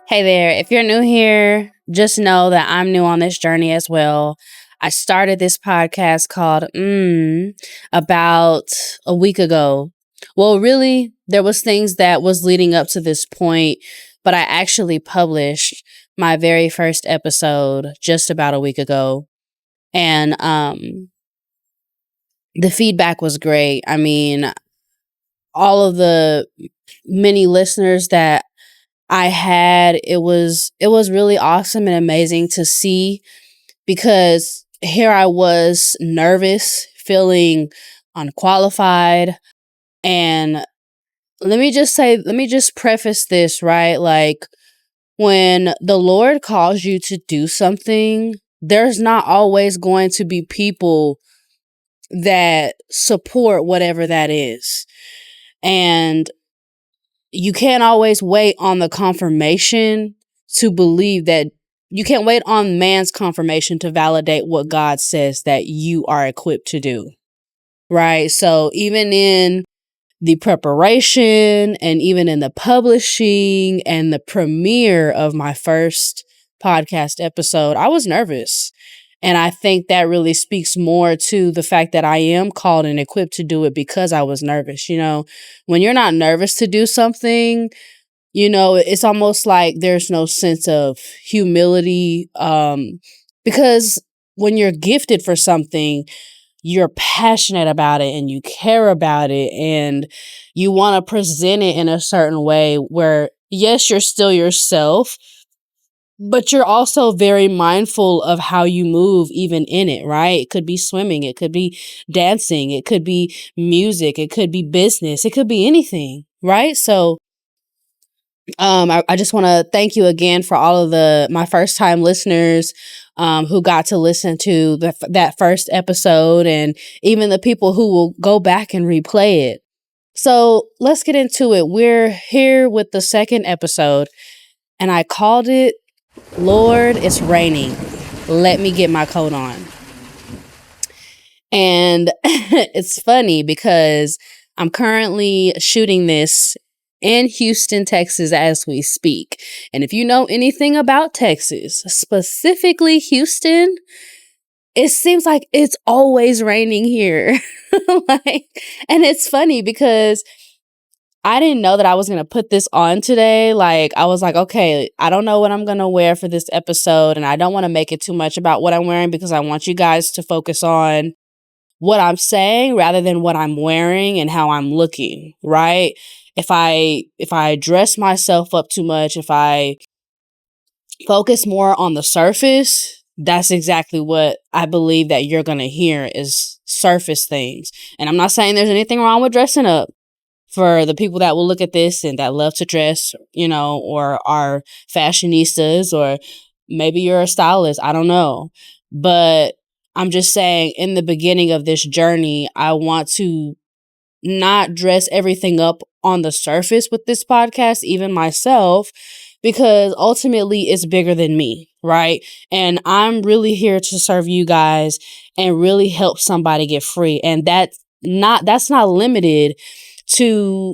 Hey there, if you're new here, just know that I'm new on this journey as well. I started this podcast called about a week ago. Well, really, there was things that was leading up to this point, but I actually published my very first episode just about a week ago. And the feedback was great. I mean, all of the many listeners that I had, it was really awesome and amazing to see, because here I was nervous, feeling unqualified. And let me just preface this, right? Like, when the Lord calls you to do something, there's not always going to be people that support whatever that is. And you can't always wait on the confirmation to believe that you can't wait on man's confirmation to validate what God says that you are equipped to do. Right? So even in the preparation and even in the publishing and the premiere of my first podcast episode, I was nervous. And I think that really speaks more to the fact that I am called and equipped to do it because I was nervous. When you're not nervous to do something, it's almost like there's no sense of humility. Because when you're gifted for something, you're passionate about it and you care about it and you want to present it in a certain way where, yes, you're still yourself, but you're also very mindful of how you move even in it, right? It could be swimming. It could be dancing. It could be music. It could be business. It could be anything, right? So I just want to thank you again for all of my first time listeners who got to listen to that first episode, and even the people who will go back and replay it. So let's get into it. We're here with the second episode, and I called it Lord, It's Raining. Let me get my coat on. And it's funny because I'm currently shooting this in Houston, Texas, as we speak. And if you know anything about Texas, specifically Houston, it seems like it's always raining here. And it's funny because I didn't know that I was going to put this on today. I was like, okay, I don't know what I'm going to wear for this episode, and I don't want to make it too much about what I'm wearing because I want you guys to focus on what I'm saying rather than what I'm wearing and how I'm looking, right? If I dress myself up too much, if I focus more on the surface, that's exactly what I believe that you're going to hear is surface things. And I'm not saying there's anything wrong with dressing up. For the people that will look at this and that love to dress, or are fashionistas, or maybe you're a stylist, I don't know. But I'm just saying, in the beginning of this journey, I want to not dress everything up on the surface with this podcast, even myself, because ultimately it's bigger than me, right? And I'm really here to serve you guys and really help somebody get free. And that's not limited to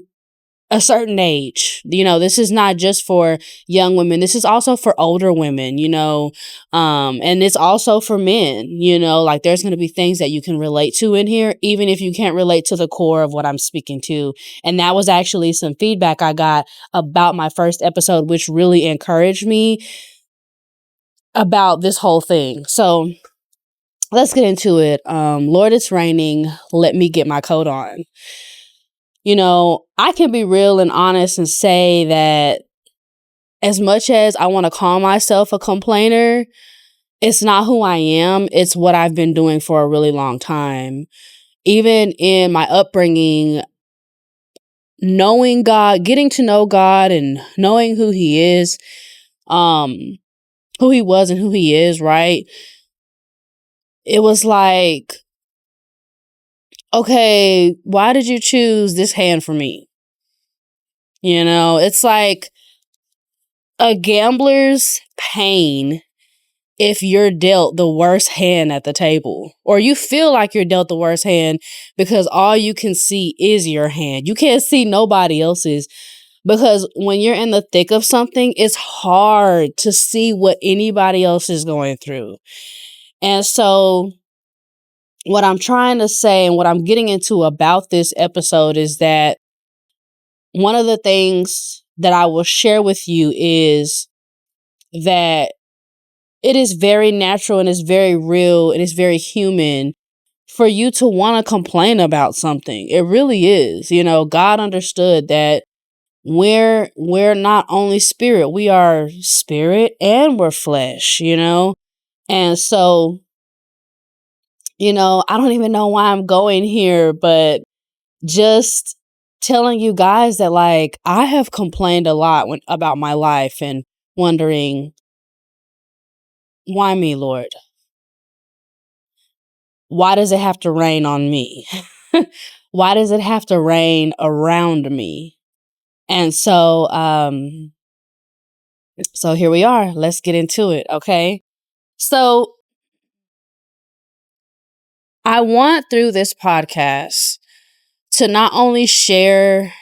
a certain age. This is not just for young women. This is also for older women, and it's also for men, there's going to be things that you can relate to in here, even if you can't relate to the core of what I'm speaking to. And that was actually some feedback I got about my first episode, which really encouraged me about this whole thing. So let's get into it. Lord, it's raining. Let me get my coat on. I can be real and honest and say that as much as I want to call myself a complainer, it's not who I am. It's what I've been doing for a really long time. Even in my upbringing, knowing God, getting to know God and knowing who He is, who He was and who He is, right? It was like, okay, why did you choose this hand for me? It's like a gambler's pain if you're dealt the worst hand at the table, or you feel like you're dealt the worst hand because all you can see is your hand. You can't see nobody else's, Because when you're in the thick of something, it's hard to see what anybody else is going through. And so what I'm trying to say and what I'm getting into about this episode is that one of the things that I will share with you is that it is very natural and it's very real and it's very human for you to want to complain about something. It really is. You know, God understood that we're not only spirit, we are spirit and we're flesh, you know? And so, you know, I don't even know why I'm going here, but just telling you guys that like I have complained a lot about my life and wondering, why me, Lord? Why does it have to rain on me? Why does it have to rain around me? And so here we are. Let's get into it, okay? So I want through this podcast to not only share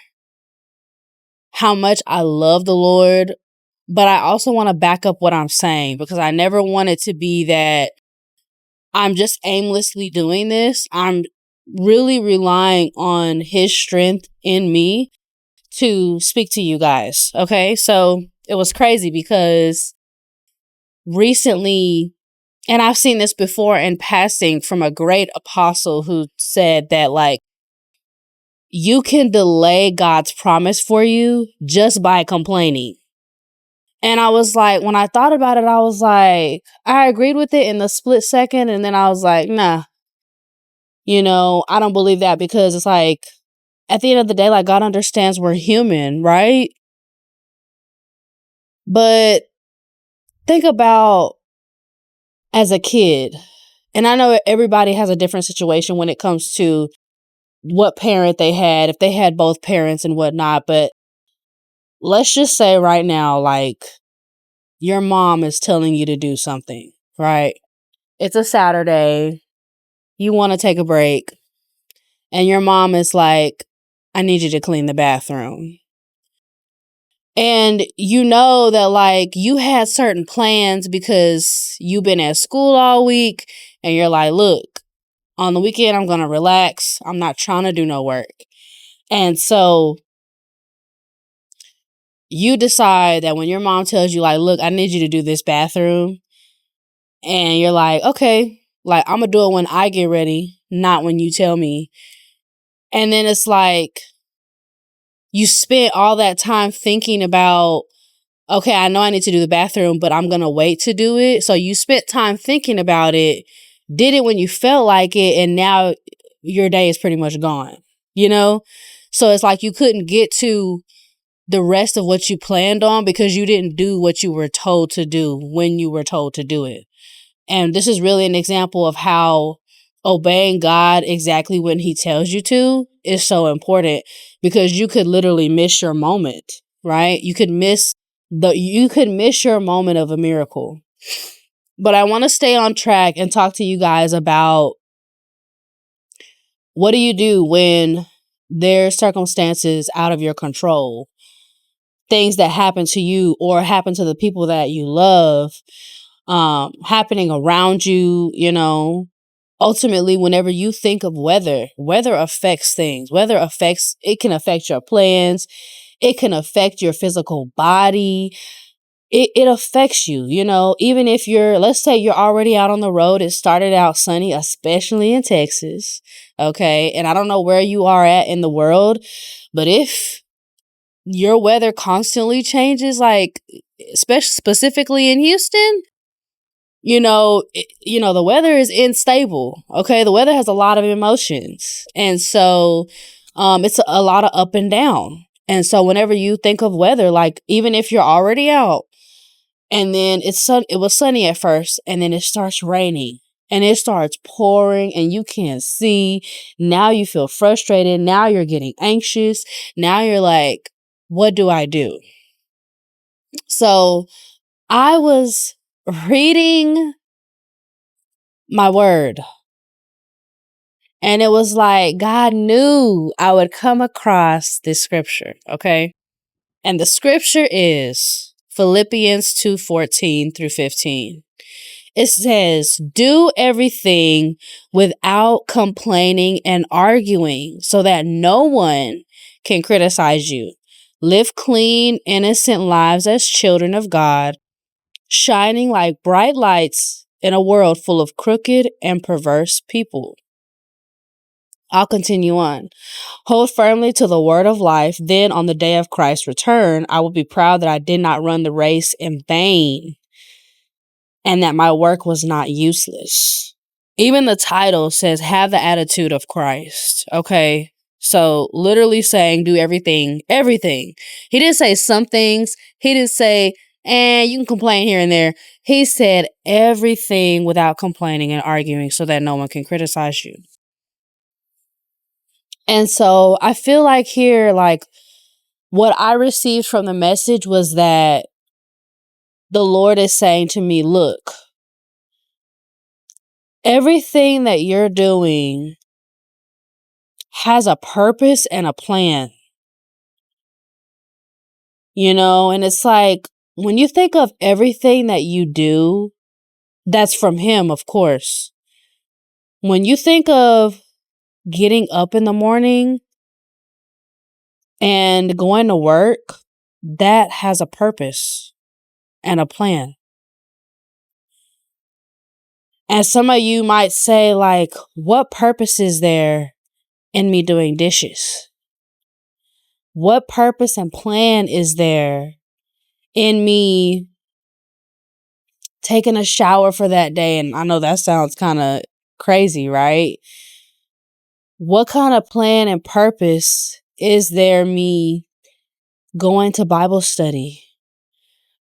how much I love the Lord, but I also want to back up what I'm saying because I never want it to be that I'm just aimlessly doing this. I'm really relying on His strength in me to speak to you guys. Okay. So it was crazy because recently, and I've seen this before in passing from a great apostle who said that like, you can delay God's promise for you just by complaining. And I was like, when I thought about it, I was like, I agreed with it in the split second. And then I was like, nah, I don't believe that because it's like, at the end of the day, like God understands we're human, right? But think about as a kid, and I know everybody has a different situation when it comes to what parent they had, if they had both parents and whatnot. But let's just say right now, like your mom is telling you to do something, right? It's a Saturday. You want to take a break. And your mom is like, I need you to clean the bathroom. And you know that like you had certain plans because you've been at school all week and you're like, look, on the weekend, I'm going to relax. I'm not trying to do no work. And so you decide that when your mom tells you like, look, I need you to do this bathroom. And you're like, okay, like I'm going to do it when I get ready, not when you tell me. And then it's like you spent all that time thinking about, okay, I know I need to do the bathroom, but I'm going to wait to do it. So you spent time thinking about it, did it when you felt like it, and now your day is pretty much gone, you know? So it's like you couldn't get to the rest of what you planned on because you didn't do what you were told to do when you were told to do it. And this is really an example of how obeying God exactly when He tells you to is so important because you could literally miss your moment, right? You could miss your moment of a miracle. But I want to stay on track and talk to you guys about what do you do when there's circumstances out of your control, things that happen to you or happen to the people that you love, happening around you, ultimately, whenever you think of weather affects things. It can affect your plans. It can affect your physical body. It affects you, even if let's say you're already out on the road. It started out sunny, especially in Texas. Okay. And I don't know where you are at in the world, but if your weather constantly changes, like specifically in Houston, the weather is unstable. Okay. The weather has a lot of emotions. And so, it's a lot of up and down. And so whenever you think of weather, like even if you're already out and then it was sunny at first and then it starts raining and it starts pouring and you can't see. Now you feel frustrated. Now you're getting anxious. Now you're like, what do I do? So I was reading my word. And it was like God knew I would come across this scripture, okay? And the scripture is Philippians 2:14-15. It says, do everything without complaining and arguing so that no one can criticize you. Live clean, innocent lives as children of God, shining like bright lights in a world full of crooked and perverse people. I'll continue on. Hold firmly to the word of life. Then on the day of Christ's return, I will be proud that I did not run the race in vain and that my work was not useless. Even the title says, have the attitude of Christ. Okay. So literally saying, do everything. He didn't say some things. He didn't say, you can complain here and there. He said everything without complaining and arguing so that no one can criticize you. And so I feel like here, like what I received from the message was that the Lord is saying to me, look, everything that you're doing has a purpose and a plan. You know, and it's like when you think of everything that you do, that's from Him, of course. When you think of getting up in the morning and going to work, that has a purpose and a plan. And some of you might say, like, what purpose is there in me doing dishes? What purpose and plan is there in me taking a shower for that day? And I know that sounds kind of crazy, right? What kind of plan and purpose is there me going to Bible study?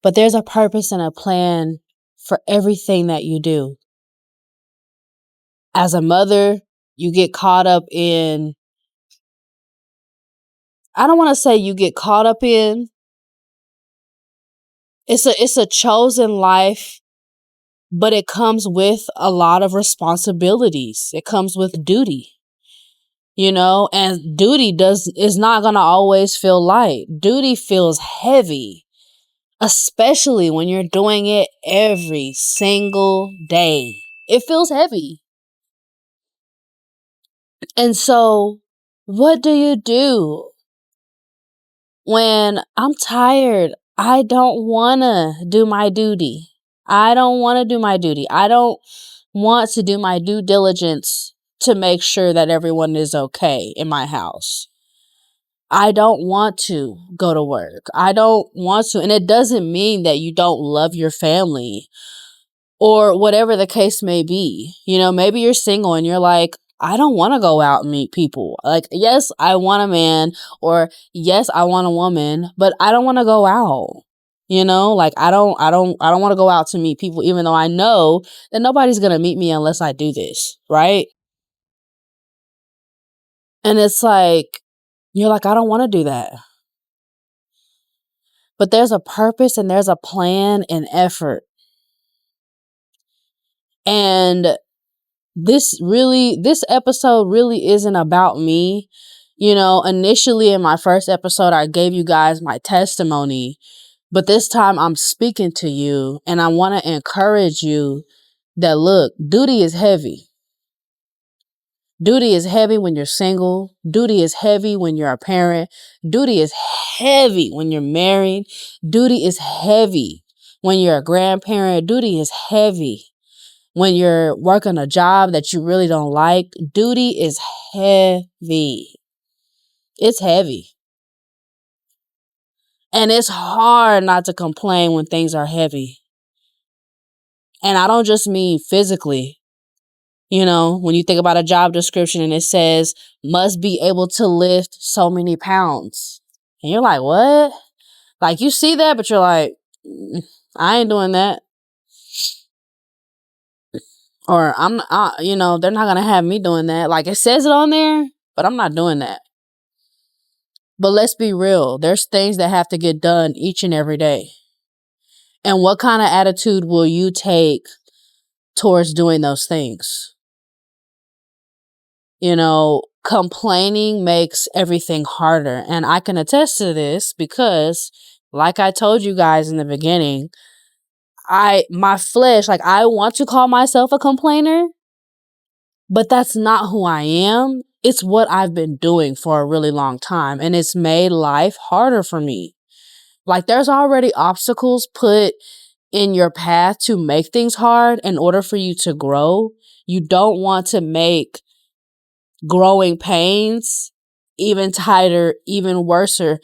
But there's a purpose and a plan for everything that you do. As a mother, you get caught up in, I don't want to say you get caught up in, it's a chosen life, but it comes with a lot of responsibilities. It comes with duty, you know, and duty is not going to always feel light. Duty feels heavy, especially when you're doing it every single day. It feels heavy. And so what do you do when I'm tired? I don't want to do my duty. I don't want to do my duty. I don't want to do my due diligence to make sure that everyone is okay in my house. I don't want to go to work. I don't want to. And it doesn't mean that you don't love your family or whatever the case may be. You know, maybe you're single and you're like, I don't want to go out and meet people. Like, yes, I want a man, or yes, I want a woman, but I don't want to go out. You know, like I don't want to go out to meet people, even though I know that nobody's going to meet me unless I do this, right? And it's like, you're like, I don't want to do that. But there's a purpose and there's a plan and effort. And this episode really isn't about me. You know, initially in my first episode, I gave you guys my testimony, but this time I'm speaking to you and I want to encourage you that, look, duty is heavy. Duty is heavy when you're single. Duty is heavy when you're a parent. Duty is heavy when you're married. Duty is heavy when you're a grandparent. Duty is heavy when you're working a job that you really don't like. Duty is heavy. It's heavy. And it's hard not to complain when things are heavy. And I don't just mean physically. You know, when you think about a job description and it says, must be able to lift so many pounds. And you're like, what? Like, you see that, but you're like, I ain't doing that. Or you know, they're not going to have me doing that. Like, it says it on there, but I'm not doing that. But let's be real. There's things that have to get done each and every day. And what kind of attitude will you take towards doing those things? You know, complaining makes everything harder. And I can attest to this because, like I told you guys in the beginning, my flesh, like, I want to call myself a complainer, but that's not who I am. It's what I've been doing for a really long time, and it's made life harder for me. Like, there's already obstacles put in your path to make things hard in order for you to grow. You don't want to make growing pains even tighter, even worser,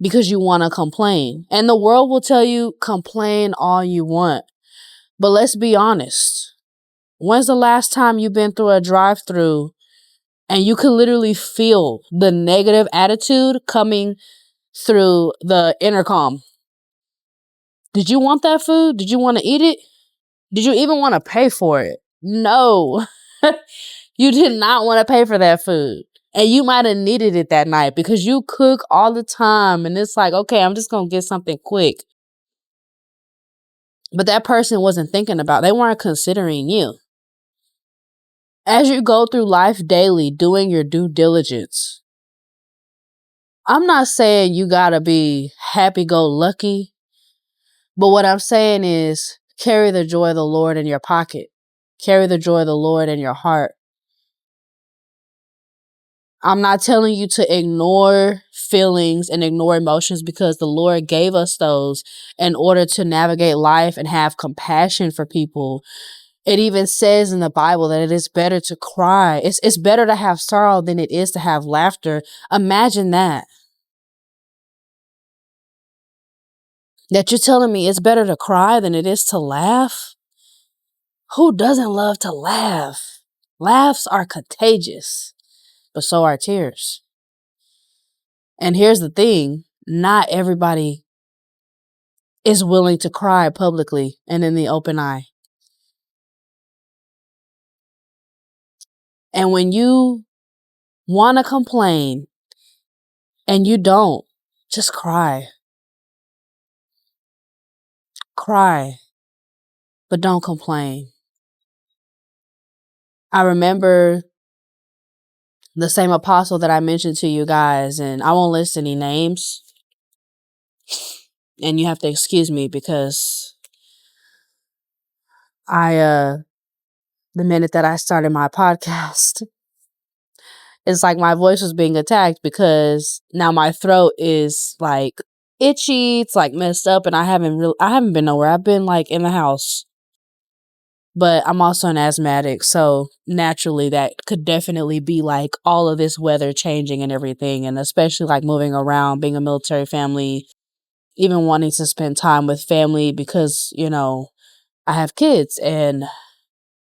because you want to complain. And the world will tell you, complain all you want. But let's be honest. When's the last time you've been through a drive-through and you can literally feel the negative attitude coming through the intercom? Did you want that food? Did you want to eat it? Did you even want to pay for it? No. You did not want to pay for that food. And you might have needed it that night because you cook all the time. And it's like, okay, I'm just going to get something quick. But that person wasn't thinking about, they weren't considering you. As you go through life daily, doing your due diligence, I'm not saying you got to be happy-go-lucky. But what I'm saying is carry the joy of the Lord in your pocket. Carry the joy of the Lord in your heart. I'm not telling you to ignore feelings and ignore emotions, because the Lord gave us those in order to navigate life and have compassion for people. It even says in the Bible that it is better to cry. It's better to have sorrow than it is to have laughter. Imagine that. That you're telling me it's better to cry than it is to laugh? Who doesn't love to laugh? Laughs are contagious, but so are tears. And here's the thing, not everybody is willing to cry publicly and in the open eye. And when you want to complain and you don't, just cry. Cry, but don't complain. I remember the same apostle that I mentioned to you guys, and I won't list any names. And you have to excuse me because the minute that I started my podcast, it's like my voice was being attacked because now my throat is like itchy. It's like messed up, and I haven't been nowhere. I've been like in the house, but I'm also an asthmatic, so naturally that could definitely be like all of this weather changing and everything, and especially like moving around, being a military family, even wanting to spend time with family because, I have kids, and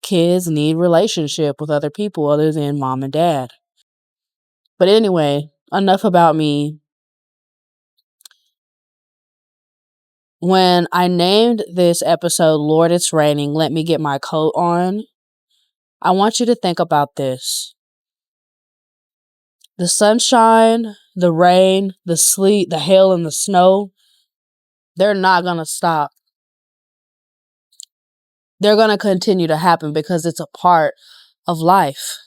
kids need relationship with other people other than mom and dad. But anyway, enough about me. When I named this episode, Lord, It's Raining, Let Me Get My Coat On, I want you to think about this. The sunshine, the rain, the sleet, the hail, and the snow, they're not going to stop. They're going to continue to happen because it's a part of life.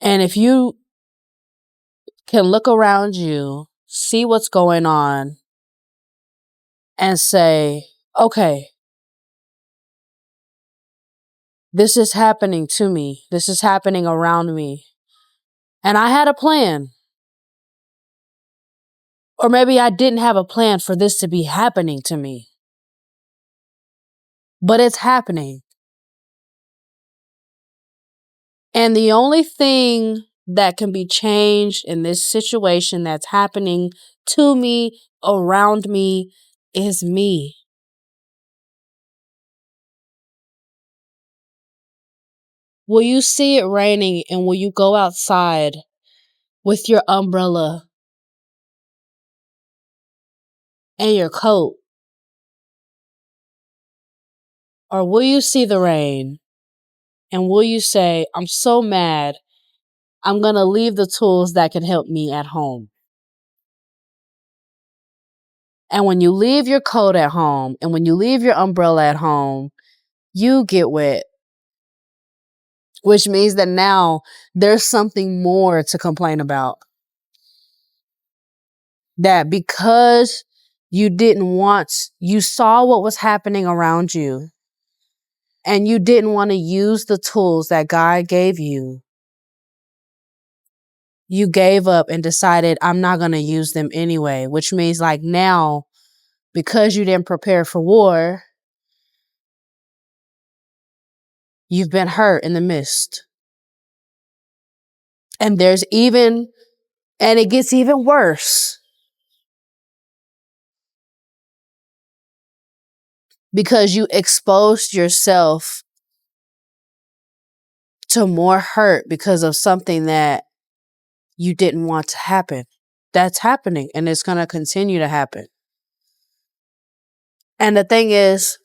And if you can look around you, see what's going on, and say, okay, this is happening to me. This is happening around me. And I had a plan. Or maybe I didn't have a plan for this to be happening to me. But it's happening. And the only thing that can be changed in this situation that's happening to me, around me, is me. Will you see it raining and will you go outside with your umbrella and your coat? Or will you see the rain and will you say, I'm so mad, I'm going to leave the tools that can help me at home? And when you leave your coat at home and when you leave your umbrella at home, you get wet. which means that now there's something more to complain about. That because you you saw what was happening around you and you didn't want to use the tools that God gave you, you gave up and decided, I'm not going to use them anyway, which means like now, because you didn't prepare for war, you've been hurt in the midst. And it gets even worse because you exposed yourself to more hurt because of something that you didn't want to happen. That's happening, and it's going to continue to happen. And the thing is,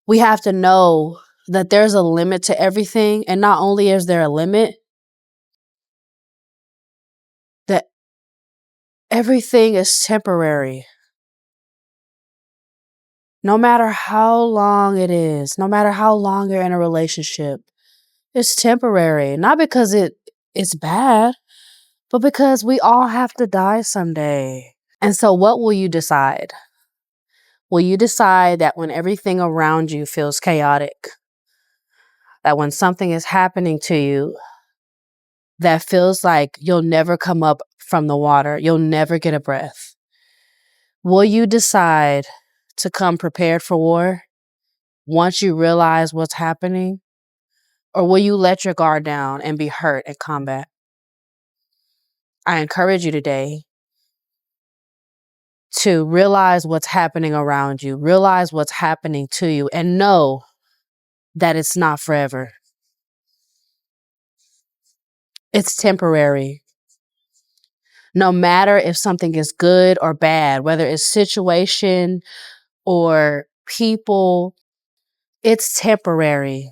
we have to know that there's a limit to everything. And not only is there a limit, that everything is temporary. No matter how long it is, no matter how long you're in a relationship, it's temporary. Not because it's bad, but because we all have to die someday. And so what will you decide? Will you decide that when everything around you feels chaotic, that when something is happening to you that feels like you'll never come up from the water, you'll never get a breath, will you decide to come prepared for war once you realize what's happening? Or will you let your guard down and be hurt in combat? I encourage you today to realize what's happening around you, realize what's happening to you, and know that it's not forever. It's temporary. No matter if something is good or bad, whether it's situation or people, it's temporary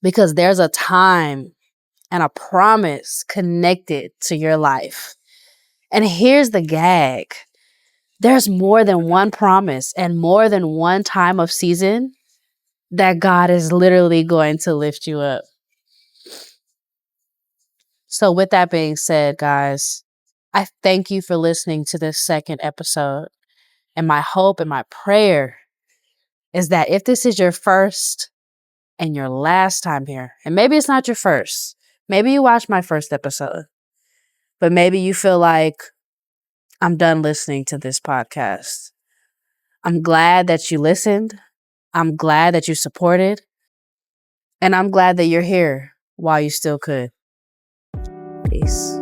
because there's a time and a promise connected to your life. And here's the gag. There's more than one promise and more than one time of season that God is literally going to lift you up. So with that being said, guys, I thank you for listening to this second episode. And my hope and my prayer is that if this is your first and your last time here, and maybe it's not your first, maybe you watched my first episode, but maybe you feel like I'm done listening to this podcast. I'm glad that you listened. I'm glad that you supported. And I'm glad that you're here while you still could. Peace.